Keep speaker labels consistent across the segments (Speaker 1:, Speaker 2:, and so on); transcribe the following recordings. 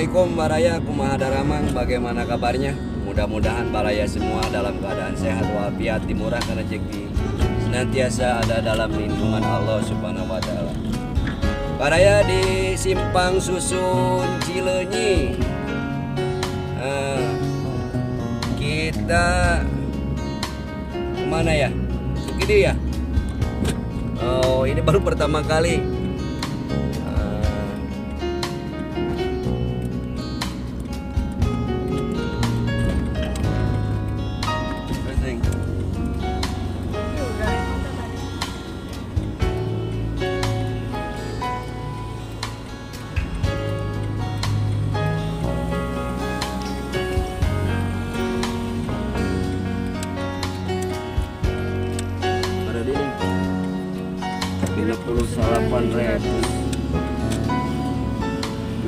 Speaker 1: Assalamualaikum Baraya, kumaha daramang, bagaimana kabarnya? Mudah-mudahan Baraya semua dalam keadaan sehat walafiat, dimurahkan rezeki, senantiasa ada dalam lindungan Allah Subhanahu wa taala. Baraya di Simpang Susun Cileunyi. Kita kemana ya? Begini ya? Oh, ini baru pertama kali.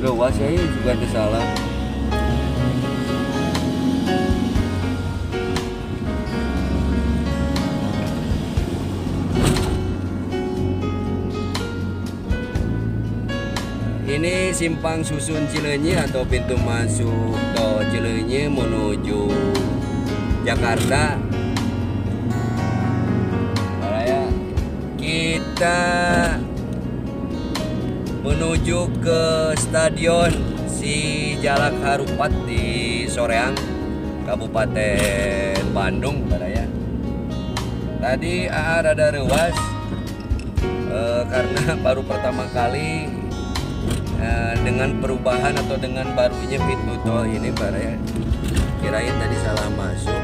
Speaker 1: Luas ya, juga salah. Ini Simpang Susun Cileunyi atau pintu masuk tol Cileunyi menuju Jakarta. Baraya, kita menuju ke Stadion Si Jalak Harupat di Soreang, Kabupaten Bandung, Baraya. Tadi rada reuas karena baru pertama kali dengan perubahan atau dengan barunya pintu tol ini, Baraya. Kirain tadi salah masuk.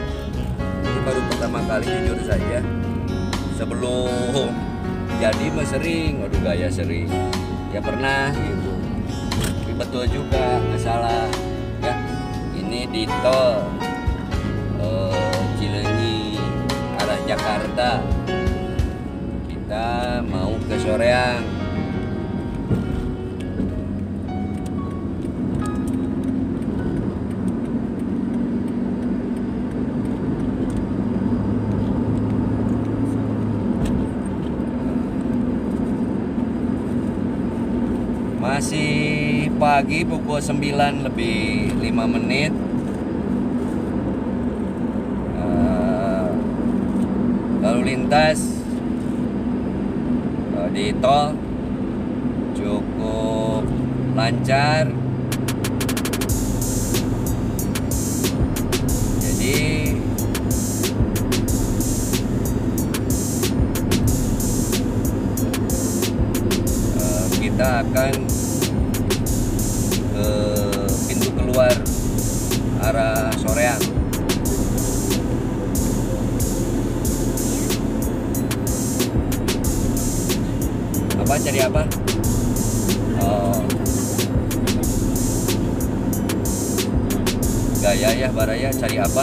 Speaker 1: Ini baru pertama kali, jujur saja. Sebelum jadi mah sering, waduh gaya sering. Ya pernah gitu, tapi betul juga nggak salah ya. Ini di tol Cileunyi arah Jakarta, kita mau ke Soreang. Masih pagi, pukul 9 lebih 5 menit. Lalu lintas di tol cukup lancar. Jadi kita akan ke pintu keluar arah Soreang. Apa, cari apa? Oh, gaya ya Baraya, cari apa?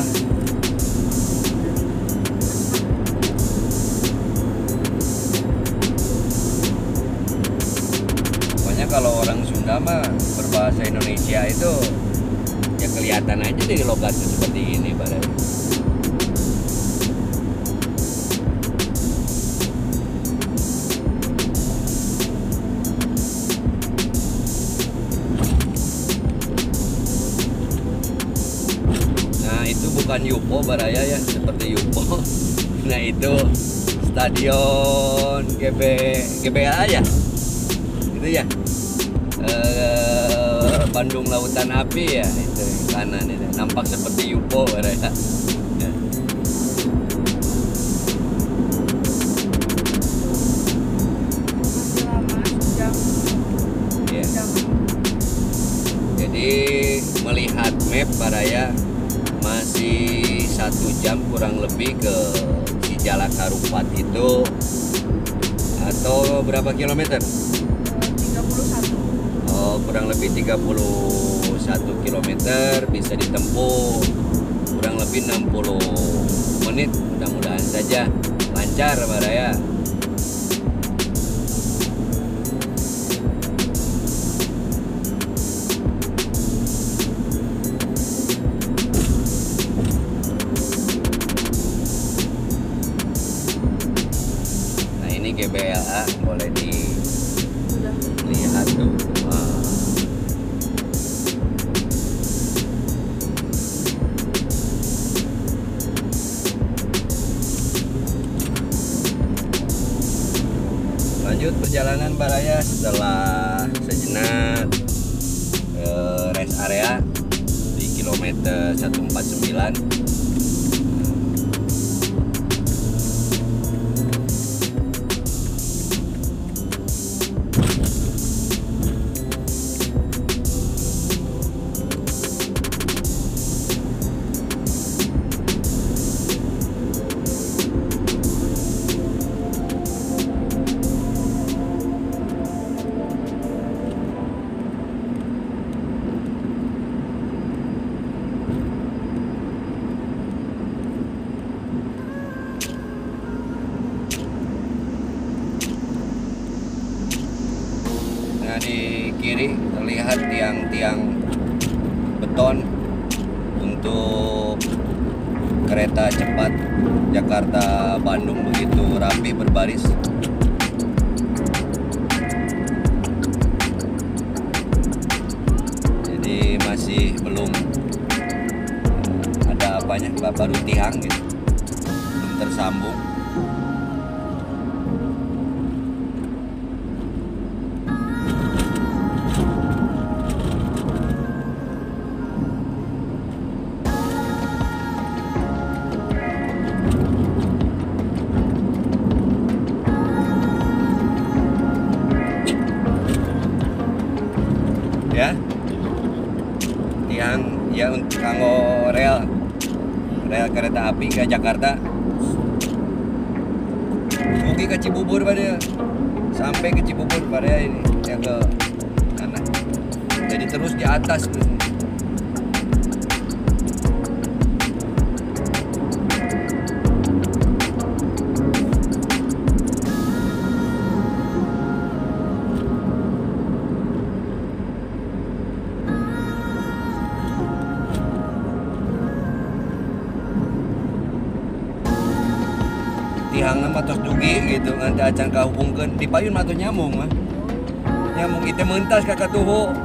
Speaker 1: Kalau orang Sunda mah berbahasa Indonesia itu ya kelihatan aja dari logatnya seperti ini, Pak. Nah itu bukan Yupo, Baraya ya, seperti Yupo. Nah itu Stadion GBA ya, itu ya. Bandung Lautan Api ya, itu kanan itu nampak seperti Yupo, Baraya. Ya. Ya. Jadi melihat map, Baraya, masih 1 jam kurang lebih ke Si Jalak Harupat itu, atau berapa kilometer? Kurang lebih 31 km, bisa ditempuh kurang lebih 60 menit. Mudah-mudahan saja lancar, Baraya. Nah ini GBLA, boleh dilihat tuh. perjalanan baraya setelah sejenak rest area di kilometer 149. Nah, di kiri terlihat tiang-tiang beton untuk kereta cepat Jakarta-Bandung, begitu rapi berbaris. Jadi masih belum ada apanya, baru tiang gitu, belum tersambung. Ya, tiang ya untuk kanggo rel kereta api ke Jakarta. Mugi ke Cibubur pada sampai ke Cibubur pada ini yang ke kanan. Jadi terus di atas tuh. Tiang mah tos dugi gitu nganti acan kahubungkeun di payun mah atuh nyamung mah. Nyamung itu mentas kakak tuh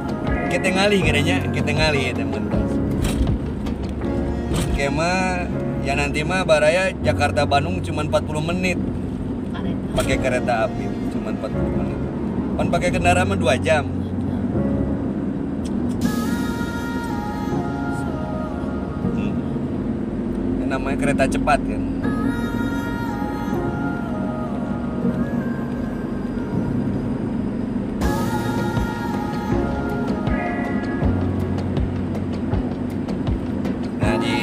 Speaker 1: kita ngalih gerenya, kita ngalih itu mentas. Kema ya nanti mah baraya Jakarta Bandung cuma 40 menit. Pakai kereta api cuma 40 menit. Pan pakai kendaraan mah 2 jam. Namanya kereta cepat kan.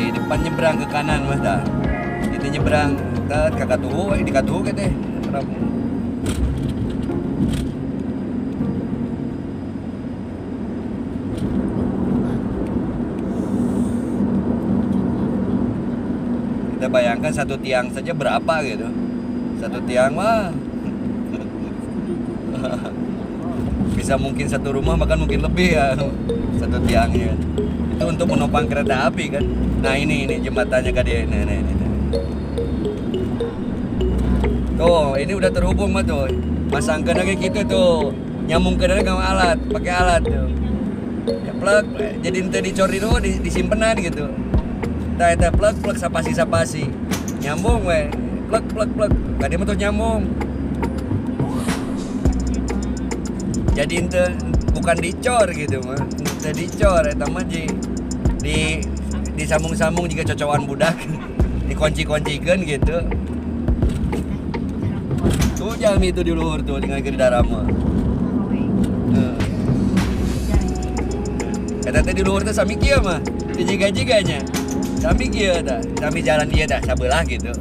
Speaker 1: Depan nyebrang ke kanan mas dah, itu nyebrang ke Katuhu, di Katuhu kita kita bayangkan satu tiang saja berapa gitu, satu tiang mah bisa mungkin satu rumah bahkan mungkin lebih ya satu tiangnya. Itu untuk menopang kereta api kan. Nah ini jembatannya kade. Nah, ini. Tuh ini udah terhubung mah tuh. Pasangkan lagi gitu tuh. Nyambung ke dalam alat, pakai alat tuh. Ya plug, jadi ente dicori tuh disimpenan gitu. Tah eta plug sapasi. Nyambung we. Plug. Kade mah tuh nyambung. Jadi ente bukan dicor gitu mah. Ente dicor eta mah disambung-sambung jika cocokan budak dikunci-kuncikan gitu. Tuh jam itu di luhur tuh dengan kiri darama. Eta teh di luhur teh sami kieu mah. Dijiga-jiganya. Sami kieu tah, sami jalan dia dah sabelah gitu.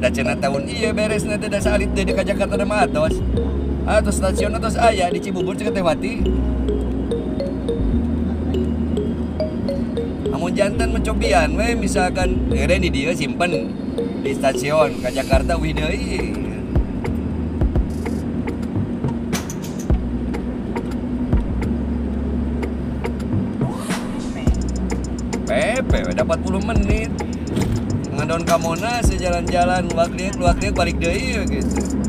Speaker 1: Da cenah tahun ieu beresna teh da salit deui ka Jakarta da mah atos. Atos stasiun atos aya di Cibubur cek teh Wati. Amun jantan mencobian we misalkan ere di dieu simpen di stasiun ka Jakarta wih deui. Pepe dapat 40 menit. Ngadon ka Monas sejalan-jalan luak liek balik deui gitu.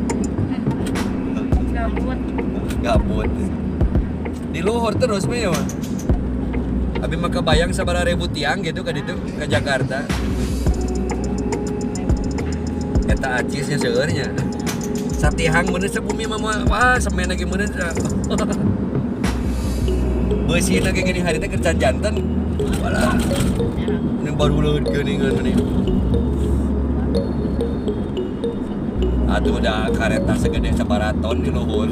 Speaker 1: Gabut. Di luhur terus mah ya. Abi mah kebayang sabaraha ribu tiang gitu ka ditu ka Jakarta. eta acisnya seurnya. Satihang bener sebumi mama wah semen lagi bener. Beusi lagi gini hari teh kerja jantan. Walah. Ini baru leuit geuningan meni. Atuh udah kareta segede sabaraton di luhur.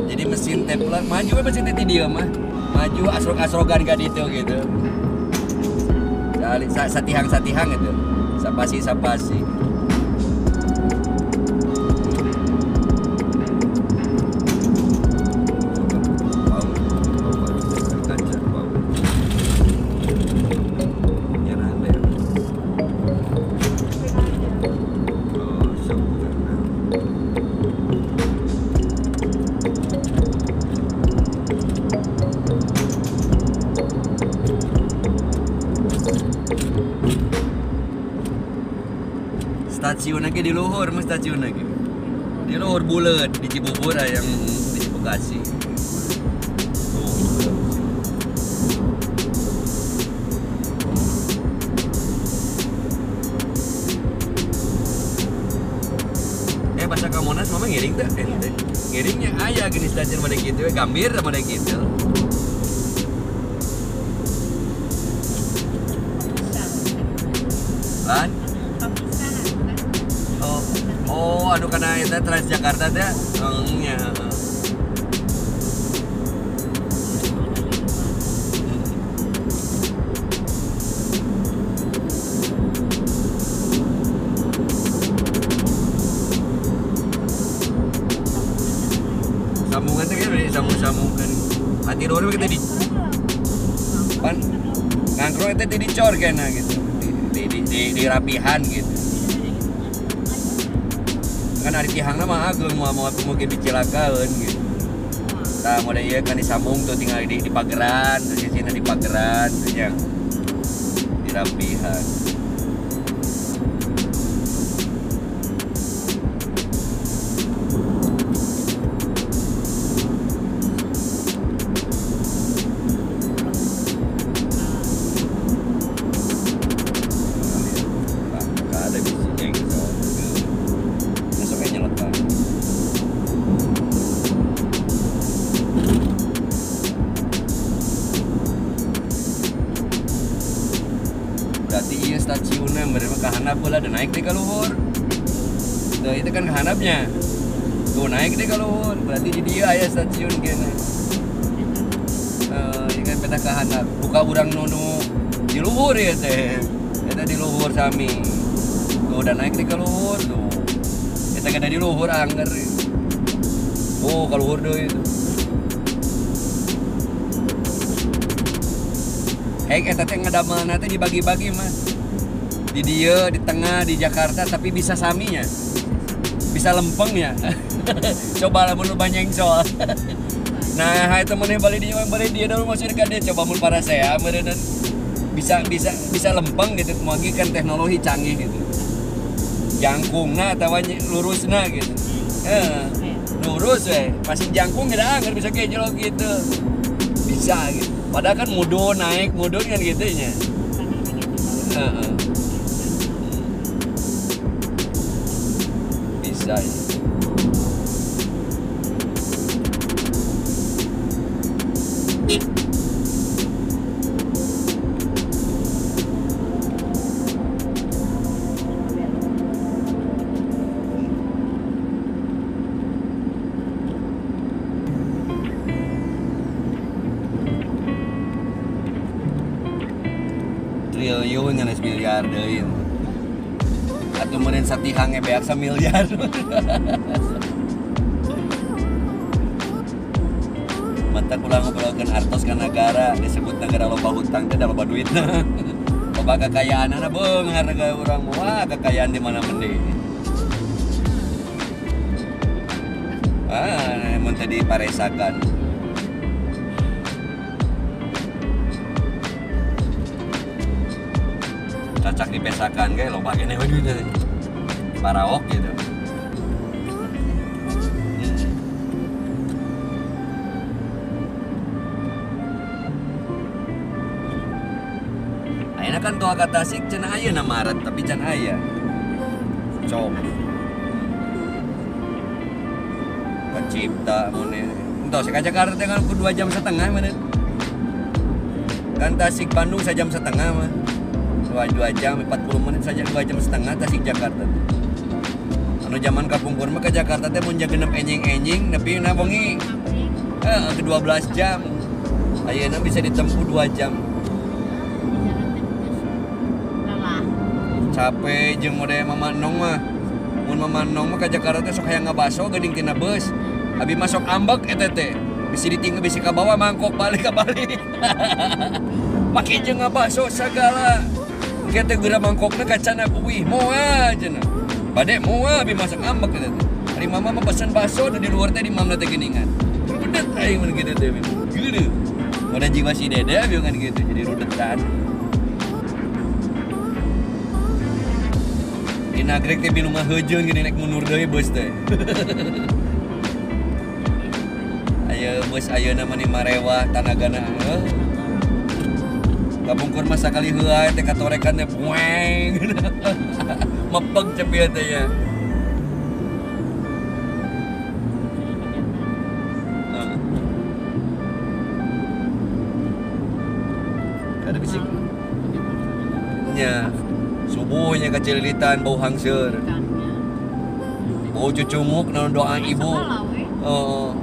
Speaker 1: Jadi mesin teh pulang maju mesin teh di dia mah. Maju asrog-asrogan ka ditu gitu. Satihang itu. Sapasi. Stasiun lagi di luhur, mas stasiun lagi di luhur bulet di Cibubur yang di Bekasi. Pas ke Monas mama ngiring tuh, ngiringnya ayah gini stasiun pada gitu, Gambir sama pada gitu. Kan? Oh, aduh karena itu Transjakarta teh, ya. Sambungan teh kan sambung-sambungkan. Hati dulu kita di pan ngangkrong itu dicor kena gitu. Di rapihan gitu. Kan hari tihangna mah ageung mau mungkin dicilakaeun gitu. Tah model ieu kan disambung tuh tinggal di pageran, terus sisina di pageran tuh nya. Di rapihan. Berarti iya stasiunnya mereka ke handap pula dan naik deh ke luhur. Tuh itu kan ke handapnya. Tuh naik deh ke luhur. Berarti di dia aya stasiun kene. Ini kan peta ke handap. Buka urang nunu di luhur ya teh. Eta di luhur sami. Tuh udah naik deh ke luhur tuh. Eta kada di luhur angger. Oh ke luhur deui itu. Eta teh ngadamelna teh dibagi-bagi mas. Di dia, di tengah, di Jakarta, tapi bisa saminya. Bisa lempeng ya. Coba lah mun banyak soal. Nah, itu meneh balik dia dulu masih dekat dia coba mun para saya meureun bisa lempeng gitu. Mogi kan teknologi canggih gitu. Jangkungna atawa lurusna gitu. Lurus we, masih jangkung geus anggar bisa kejelok gitu. Bisa gitu. Padahal kan mudun naik, mudun kan gitu nya. Bisa ya. Triliun nyanes miliar deui. Atuh meureun satihang beak miliar. Mata kula ngobrolkeun artos ka negara disebut negara loba hutang teh da loba duitna. Loba kekayaanna beung harga urang mah kekayaan di mana mending. Mun teh diparesakan. Cacak dipesakan kayak loba gini duitnya paraok gitu. Ayeuna kan toa ka Tasik cenah aya na Maret tapi can aya. Cok. Kacipta mun entah ka Jakarta dengan ku 2 jam setengah mana. Kan Tasik Bandung 1 jam setengah mah. 2 jam 40 menit saja 2 jam setengah Tasik Jakarta. Anu zaman kapungkur mah ke Jakarta teh mun jagenep enjing-enjing nepi na bengi. Ke 12 jam. Ayeuna bisa ditempuh 2 jam. Capek jeung mode Mamanong mah. Mun Mamanong mah ke Jakarta teh sok hayang ngabaso geuning tina beus. Abi masuk ambek eta teh. Bisi ditinggal bisi ka bawah mangkok balik ka balik. Make jeung ngabaso sagala. Kita geura mangkokna kacana kuih moal cenah. Bade moal abi masak ambek eta teh. Ari mama mah pesen baso di luar teh di mamna teh geuningan. Rudet aing mun kitu teh. Geudeung. Mun jiwa si Dede abi kan gitu jadi rudetan. Di nagrek teh binung ngahejeun gini naik mundur deui bos teh. Ayo bos ayeuna mah ni marewah tanagana kapungkur mah sakali heula teh katorekan teh bueng. Mepeg cepet teh ya. Ada bisik. Nya subuhnya kecililitan bau hangseur. Bau cucumuk naon doa ibu. Oh.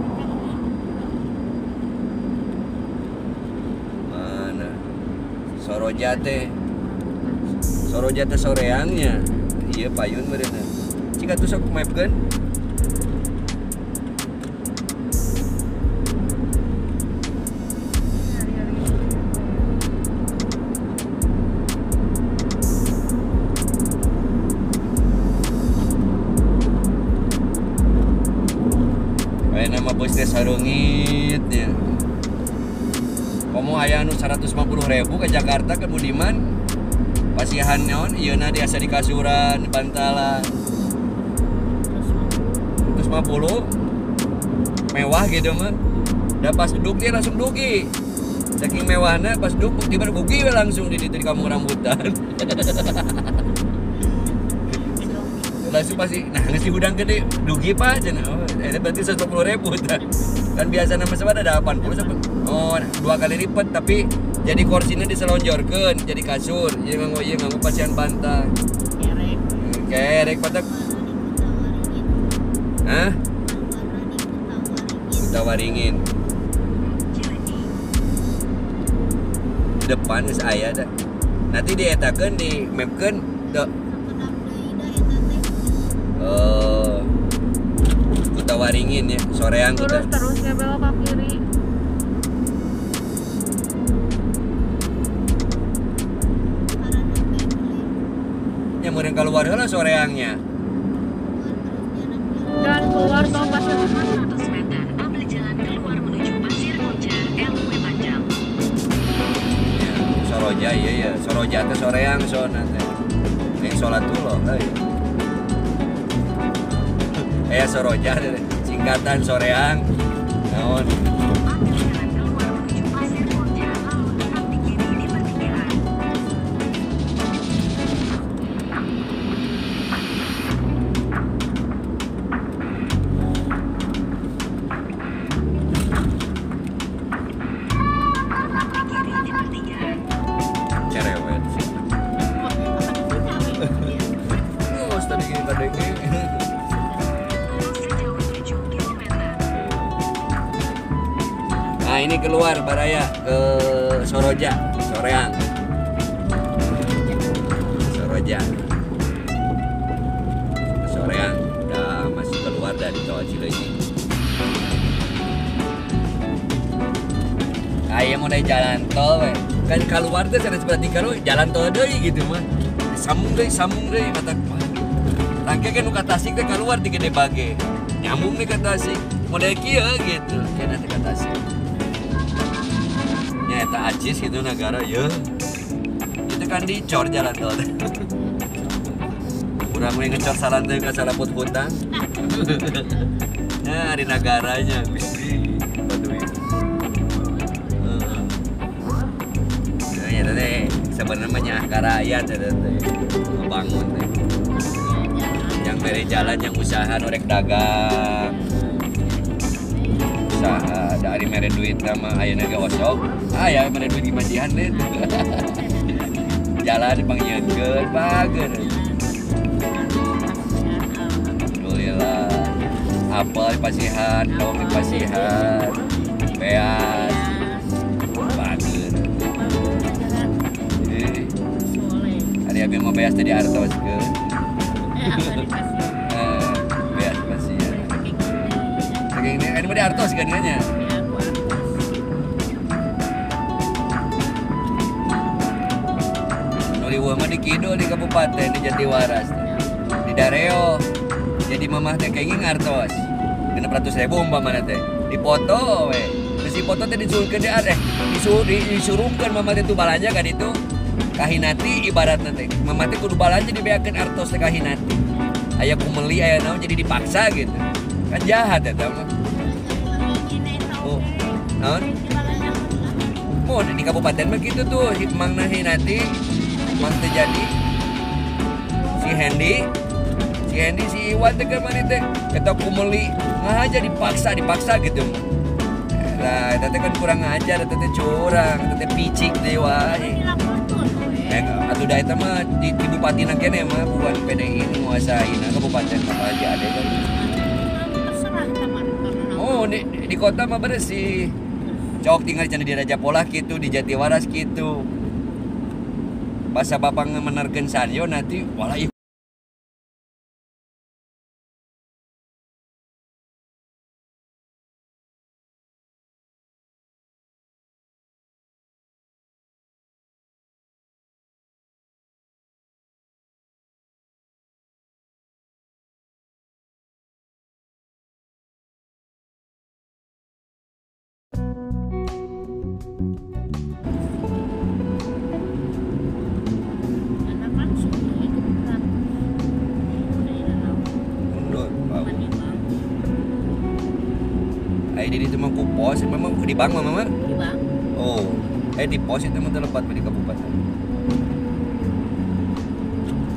Speaker 1: Soroja teh soreangnya iya payun meureunna cika tuh sok mapkeun aya nama bos teh sarungit ya. Komo aya anu 150.000 ke Jakarta ke Budiman. Pasihan naon ieuna diasa di Kasuran, di Bantalan. 150 mewah gitu mah. Da pas duduk dia langsung dugi. Saking mewahna pas duduk tiba dugi langsung di kampung rambutan. Langsung pasti nah ngasih hudang gede dugi Pak cenah. Oh, eta berarti 150.000 tah. Kan biasa nama sebat ada 80 sampai oh 2 kali lipat tapi jadi kursinya diselonjorkeun jadi kasur ieu nganggo pasian bantal kerek patak hah Kutawaringin di depan geus aya da nanti dietakeun di mapkeun teu Kutawaringin ya soreang
Speaker 2: terus ya belok ke kiri.
Speaker 1: Ya meureun keluar heula soreangnya.
Speaker 2: Dan keluar tol Pasir
Speaker 3: 100 meter, ambil jalan keluar menuju Pasir Koja, LW Panjang.
Speaker 1: Ya, Soroja iya ya, Soroja teh soreang soalna teh. Ning salatullah euy. Soroja singkatan soreang. Naon?
Speaker 3: Ambil jalan keluar menuju Pasir Koja, lalu tetap di kiri di pertigaan.
Speaker 1: Cerewet. Oh, tadi gini tadi gini. Nah ini keluar Baraya ke Soroja, Soreang, Soroja, ke Soreang, udah masih keluar dari tol Cileunyi. Kayak mau dari jalan tol, we. Kan keluar tuh sana seperti kalau jalan tol deui gitu mah, sambung deui mata. Rangke kan nu ka Tasik teh keluar di Gede Bage, nyambung nih ke Tasik, model kieu gitu, kena ke Tasik. Eta Acis itu negara ya itu kan dicor jalan tol kurang mulai ngecor salan teh ke salaput hutang nah di negaranya bisi Baduy ya teh sebenarnya mah karaya teh ngebangun teh. Yang bere jalan yang usaha norek dagang. Usaha dari mere duit nama ayeuna ge osok. Aya mere duit gimandihan teh. Jalan dipangieunkeun bageun. Alhamdulillah. Apel dipasihan, daun dipasihan. Beas. Bageun. Ari abi mah beas teh diartoskeun. Beas pasihan. Saking ini mah diartoskeun nya. Nuliweuh mah di kidul di kabupaten di Jatiwaras. Di Dareo. Jadi mamah teh kenging ngartos. 600.000 umpamana teh. Dipoto we. Terus dipoto teh disuruhkeun disuruhkeun mamah teh tu balanja ka ditu. Kahinati ibaratna teh. Mamah teh kudu balanja dibeakeun artos teh kahinati. Aya kumeli aya naon jadi dipaksa gitu. Kan jahat eta mah. Oh. Naon? Oh, di kabupaten mah gitu tuh, Mang Nahinati, Mang teh jadi si Hendy, si Iwan teh kemana teh, kita kumeli, ngahaja dipaksa gitu. Nah, eta teh kan kurang ajar, eta teh curang, eta teh picik teh wae. Atuh da eta mah di bupatina kene mah bukan PDI nguasain kabupaten apa aja ada kan. Oh, di kota mah bersih. Cok tinggal di Raja Polah gitu, di Jatiwaras gitu. Pas bapak ngemenerkeun Sanyo nanti walah di itu mah ku pos, memang di bank mah.
Speaker 2: Di bank.
Speaker 1: Oh, di pos itu mah tempat di kabupaten.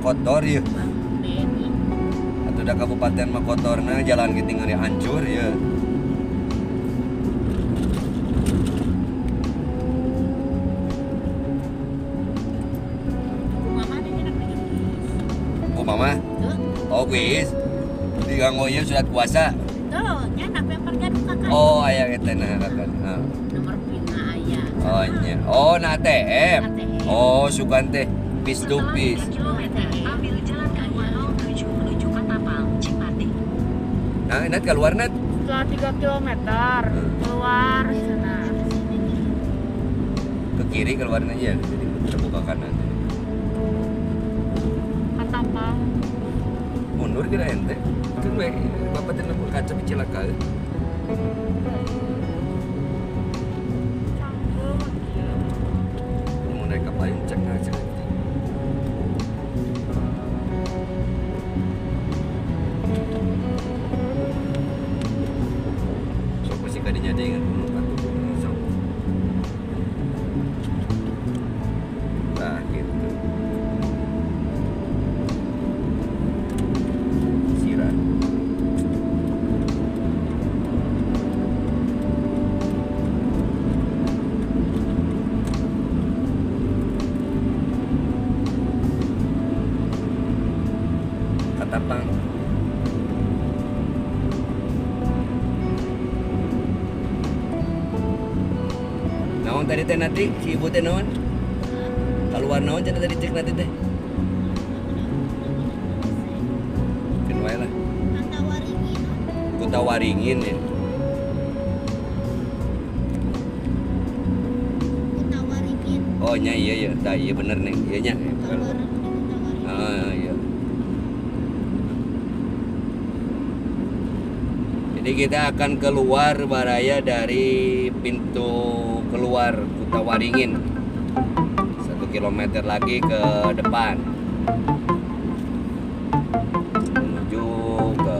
Speaker 1: Kotor ya. Atau da kabupaten mah kotorna jalan gitu ngari hancur ya. Oh mama? Oh kuis. Di ganggu ieu surat puasa. Oh, aya eta nah kan.
Speaker 2: Nomor pina aya.
Speaker 1: Oh nya. Oh, na ATM. Oh, sugan teh piece to piece.
Speaker 3: Ambil jalan keluar 07 menuju Katapang, Cipati.
Speaker 1: Nah, ingat keluar nat.
Speaker 2: Setelah 3 km keluar sana.
Speaker 1: Ke kiri keluarnya ya, jadi terbuka kanan.
Speaker 2: Katapang.
Speaker 1: Mundur kira ente. Kan we bapak teh nemu kaca cilaka. Mau naik kapal yang cek aja. So pasti kadinya ada yang menumpang tuh. So. Nah gitu. Sirat. Katapang. Naon tadi teh nanti si ibu teh naon? Keluar naon cenah tadi cek nanti teh. Keun wae lah. Kutawaringin ya. Oh nya iya tah iya bener nih. Iya nya. Ah iya. Jadi kita akan keluar baraya dari pintu keluar Kutawaringin 1 kilometer lagi ke depan menuju ke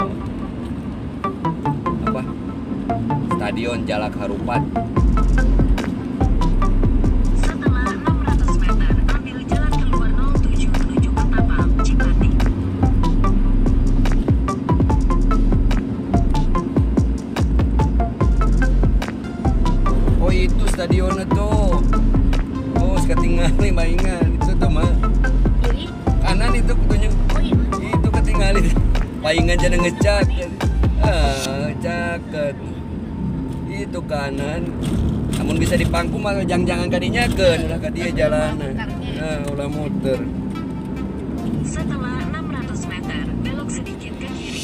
Speaker 1: apa Stadion Jalak Harupat.
Speaker 3: Setelah 600 meter, ambil
Speaker 1: stadion itu. Oh, ketinggalan mainan itu tuh mah.
Speaker 2: Kiri.
Speaker 1: Kanan itu kutunya.
Speaker 2: Oh iya.
Speaker 1: Itu ketinggalan. Paingan jadi ngecat. Caket. Itu kanan. Namun bisa dipangku mah jangan kadinya kan ulah dia jalan. Nah, ulah muter.
Speaker 3: Setelah 600 meter, belok sedikit ke kiri.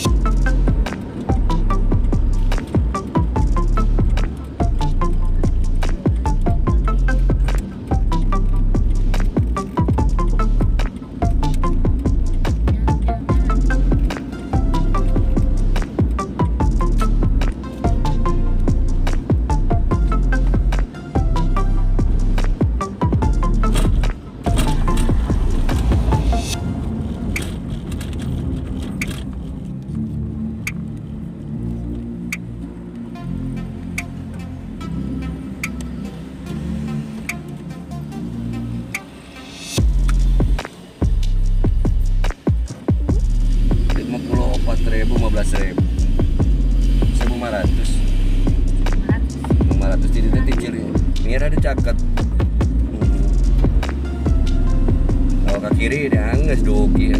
Speaker 1: Ribu, 15.000, 1.500, 500 di titik kiri. Ini ada caket. Kalau ke kiri dia nggak dogi.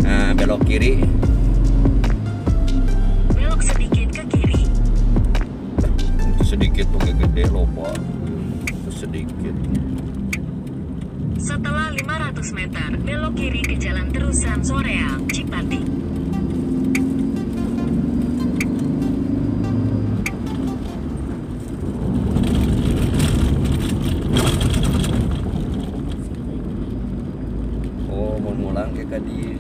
Speaker 1: Nah, belok kiri.
Speaker 3: Belok sedikit ke kiri.
Speaker 1: Itu sedikit tuh gede loba. Itu sedikit.
Speaker 3: Setelah 500 meter, belok kiri ke jalan terusan Soreang, Cipati.
Speaker 1: Oh, mau mulang kayak tadi.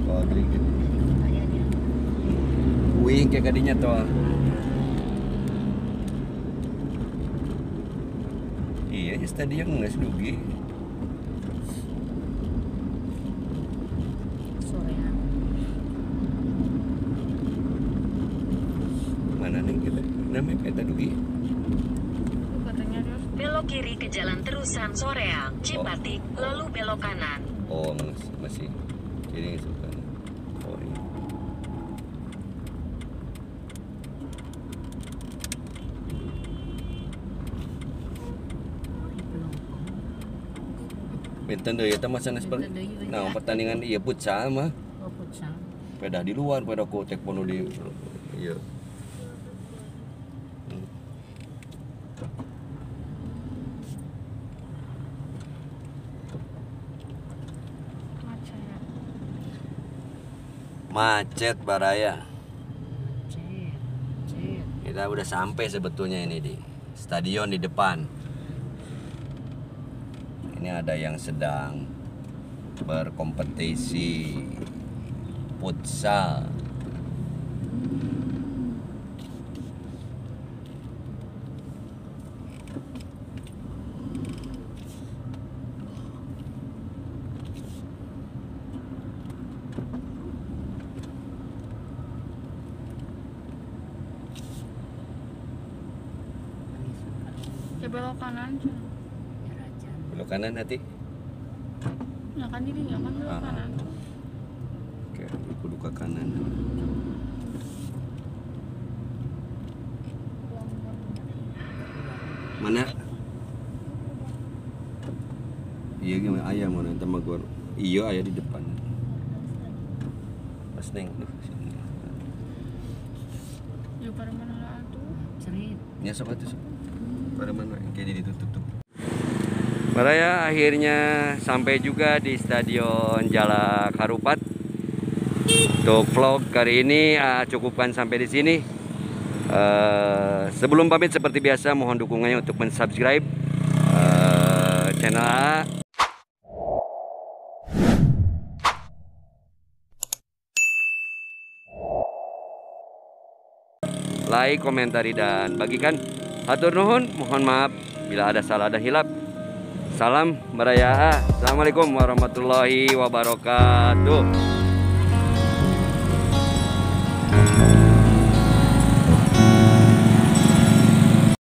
Speaker 1: Oh, gini. Wing kayak kadinya tuh. Iya, stadion nggak sedugi.
Speaker 2: Soreang.
Speaker 1: Mana nih kita? Namanya peta dugi.
Speaker 2: Katanya terus.
Speaker 3: Belok kiri ke jalan terusan Soreang, Cipati, lalu belok kanan.
Speaker 1: Oh, masih. Ini suka. Oh, ini. Benten deh, eta mah sanes nah pertandingan iya futsal mah.
Speaker 2: Oh, futsal.
Speaker 1: Peda di luar, peda ku taekwondo di iya. Macet baraya. Kita udah sampai sebetulnya ini di stadion di depan. Ini ada yang sedang berkompetisi futsal.
Speaker 2: Ya belok kanan.
Speaker 1: Belok kanan hati.
Speaker 2: Ya kan ini ya kan belok kanan.
Speaker 1: Oke, kudu ke kanan. Mana? Iya gimana ayah mana sama gua. Iya ayah di depan. Pas neng tuh sini.
Speaker 2: Ya pada mana lah tuh?
Speaker 3: Cerit.
Speaker 1: Ya sobat itu. Pada mana kayak ditutup tuh. Baraya akhirnya sampai juga di Stadion Jalak Harupat. Untuk vlog kali ini cukupkan sampai di sini. Sebelum pamit seperti biasa mohon dukungannya untuk mensubscribe channel A. Like, komentari dan bagikan. Hatur nuhun, mohon maaf bila ada salah dan hilap. Salam Baraya. Assalamualaikum warahmatullahi wabarakatuh.